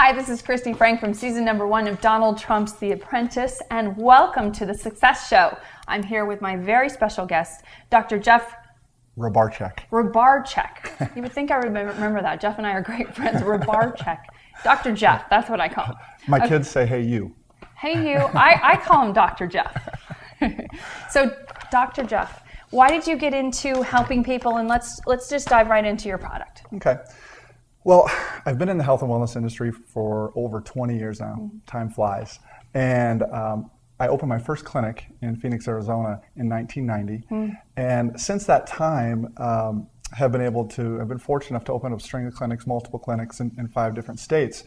Hi, this is Kristi Frank from season number 1 of Donald Trump's The Apprentice, and welcome to the Success Show. I'm here with my very special guest, Dr. Jeff Rebarcak. You would think I would remember that. Jeff and I are great friends. Rebarcak. Dr. Jeff, that's what I call him. My kids say, hey, you. Hey, you. I call him Dr. Jeff. So, Dr. Jeff, why did you get into helping people? And let's just dive right into your product. Okay. Well, I've been in the health and wellness industry for over 20 years now. Mm-hmm. Time flies. And I opened my first clinic in Phoenix, Arizona in 1990. Mm-hmm. And since that time, I've been fortunate enough to open up a string of clinics, multiple clinics in 5 different states.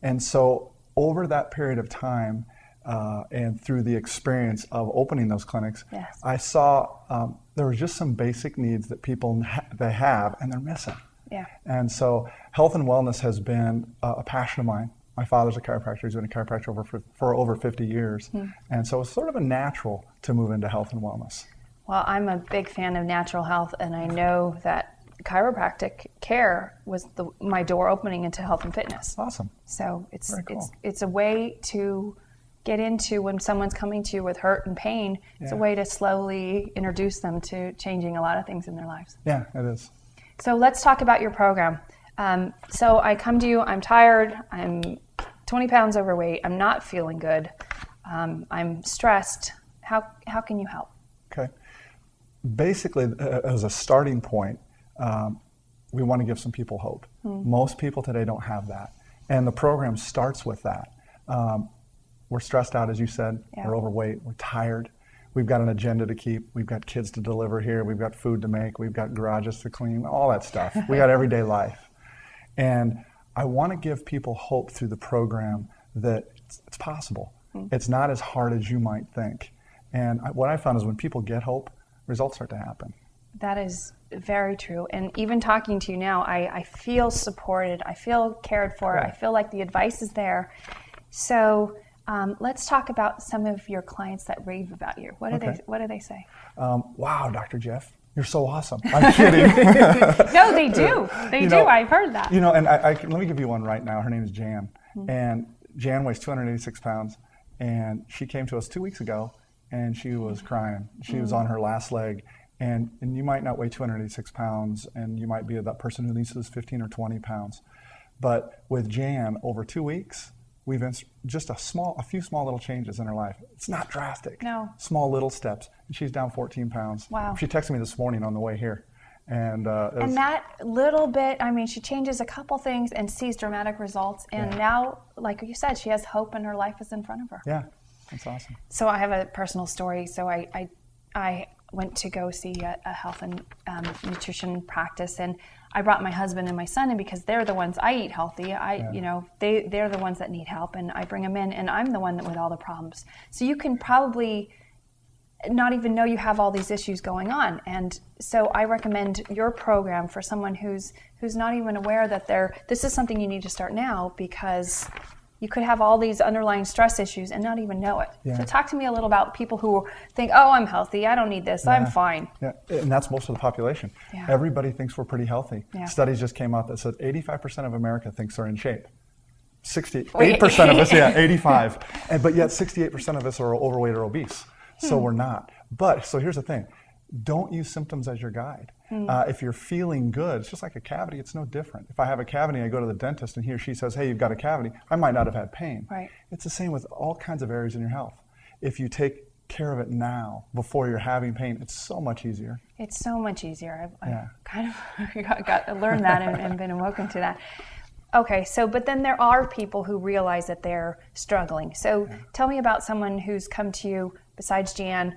And so over that period of time, and through the experience of opening those clinics, yes, I saw there was just some basic needs that people they have and they're missing. Yeah. And so health and wellness has been a passion of mine. My father's a chiropractor. He's been a chiropractor for over 50 years. Mm. And so it's sort of a natural to move into health and wellness. Well, I'm a big fan of natural health, and I know that chiropractic care was my door opening into health and fitness. Awesome. So Very cool. it's a way to get into when someone's coming to you with hurt and pain. It's a way to slowly introduce them to changing a lot of things in their lives. Yeah, it is. So let's talk about your program. So I come to you, I'm tired, I'm 20 pounds overweight, I'm not feeling good, I'm stressed. How can you help? Okay. Basically, as a starting point, we want to give some people hope. Most people today don't have that. And the program starts with that. We're stressed out, as you said, we're overweight, we're tired. We've got an agenda to keep. We've got kids to deliver here. We've got food to make. We've got garages to clean, all that stuff. We got everyday life. And I want to give people hope through the program that it's possible. It's not as hard as you might think. And what I found is when people get hope, results start to happen. That is very true. And even talking to you now, I feel supported. I feel cared for. I feel like the advice is there. So let's talk about some of your clients that rave about you. What do they say? Wow, Dr. Jeff, you're so awesome. I'm kidding. No, they do. They do. I've heard that. You know, and let me give you one right now. Her name is Jan. And Jan weighs 286 pounds. And she came to us 2 weeks ago, and she was crying. She was on her last leg. And you might not weigh 286 pounds, and you might be that person who needs to lose 15 or 20 pounds. But with Jan, over 2 weeks, we've just a few small little changes in her life. It's not drastic. No. Small little steps. And she's down 14 pounds. Wow. She texted me this morning on the way here. And that little bit, I mean, she changes a couple things and sees dramatic results. And now, like you said, she has hope and her life is in front of her. Yeah, that's awesome. So I have a personal story. So I went to go see a health and nutrition practice, and I brought my husband and my son in because they're the ones, I eat healthy. They're the ones that need help, and I bring them in, and I'm the one with all the problems. So you can probably not even know you have all these issues going on. And so I recommend your program for someone who's not even aware that this is something you need to start now, because you could have all these underlying stress issues and not even know it. Yeah. So talk to me a little about people who think, oh, I'm healthy, I don't need this, I'm fine. Yeah, and that's most of the population. Yeah. Everybody thinks we're pretty healthy. Yeah. Studies just came out that said 85% of America thinks they're in shape. 68% of us, 85. But yet 68% of us are overweight or obese. So we're not. But, so here's the thing. Don't use symptoms as your guide. If you're feeling good, it's just like a cavity, it's no different. If I have a cavity, I go to the dentist and he or she says, hey, you've got a cavity, I might not have had pain. Right. It's the same with all kinds of areas in your health. If you take care of it now, before you're having pain, it's so much easier. It's so much easier. I've kind of got to learn that and been awoken to that. Okay, but then there are people who realize that they're struggling. So tell me about someone who's come to you, besides Jan,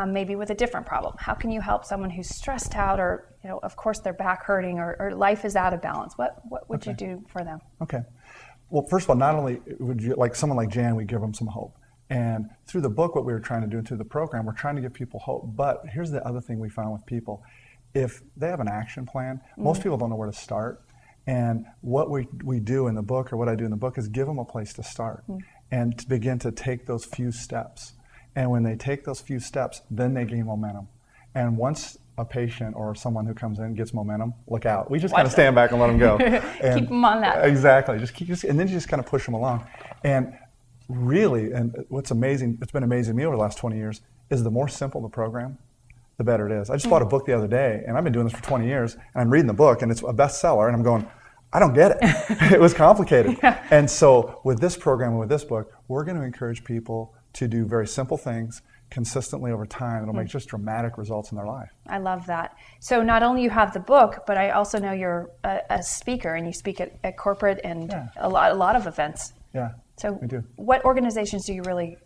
maybe with a different problem. How can you help someone who's stressed out, or of course their back hurting, or life is out of balance? What would you do for them? Okay. Well, first of all, not only would you, like someone like Jan, we give them some hope. And through the book, what we were trying to do, and through the program, we're trying to give people hope. But here's the other thing we found with people. If they have an action plan, most people don't know where to start. And what we do in the book, or what I do in the book, is give them a place to start and to begin to take those few steps. And when they take those few steps, then they gain momentum. And once a patient or someone who comes in gets momentum, look out. We just kind of stand back and let them go. And keep them on that. Exactly. And then you just kind of push them along. And really, and what's amazing, it's been amazing to me over the last 20 years, is the more simple the program, the better it is. I just bought a book the other day, and I've been doing this for 20 years, and I'm reading the book, and it's a bestseller, and I'm going, I don't get it. It was complicated. Yeah. And so with this program and with this book, we're going to encourage people to do very simple things consistently over time. It'll make just dramatic results in their life. I love that. So not only you have the book, but I also know you're a speaker, and you speak at corporate and a lot of events. Yeah, so we do. What organizations do you really,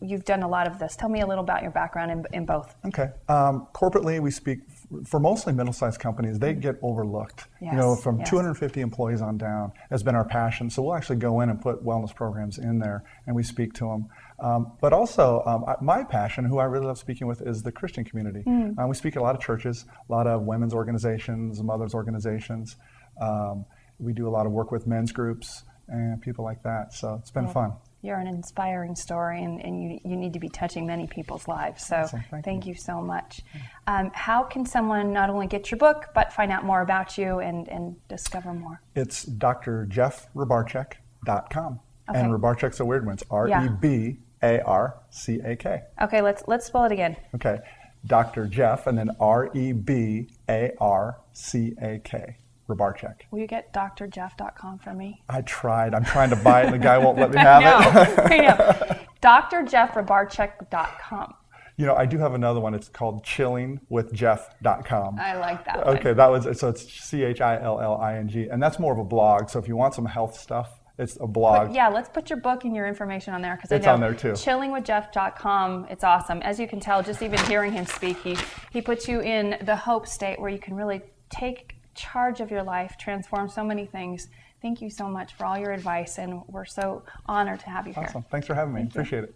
you've done a lot of this. Tell me a little about your background in both. Okay. Corporately, we speak for mostly middle-sized companies. They get overlooked. Yes. From 250 employees on down has been our passion. So we'll actually go in and put wellness programs in there, and we speak to them. But also, my passion, who I really love speaking with, is the Christian community. We speak at a lot of churches, a lot of women's organizations, mothers' organizations. We do a lot of work with men's groups and people like that. So it's been fun. You're an inspiring story, and you need to be touching many people's lives. So awesome. Thank you so much. How can someone not only get your book, but find out more about you and discover more? It's drjeffrebarcak.com. Okay. And Rebarcak's a weird one. It's R-E-B-A-R-C-A-K. Okay, let's spell it again. Okay. Dr. Jeff, and then R-E-B-A-R-C-A-K. Rebarcak. Will you get drjeff.com for me? I tried. I'm trying to buy it, and the guy won't let me have it. I know. drjeffrebarcak.com. I do have another one. It's called chillingwithjeff.com. I like that one. Okay, so it's CHILLING, and that's more of a blog. So if you want some health stuff, it's a blog. Let's put your book and your information on there, because it's on there too. Chillingwithjeff.com. It's awesome. As you can tell, just even hearing him speak, he puts you in the hope state where you can really take charge of your life, transform so many things. Thank you so much for all your advice, and we're so honored to have you here. Awesome. Thanks for having me. Appreciate it.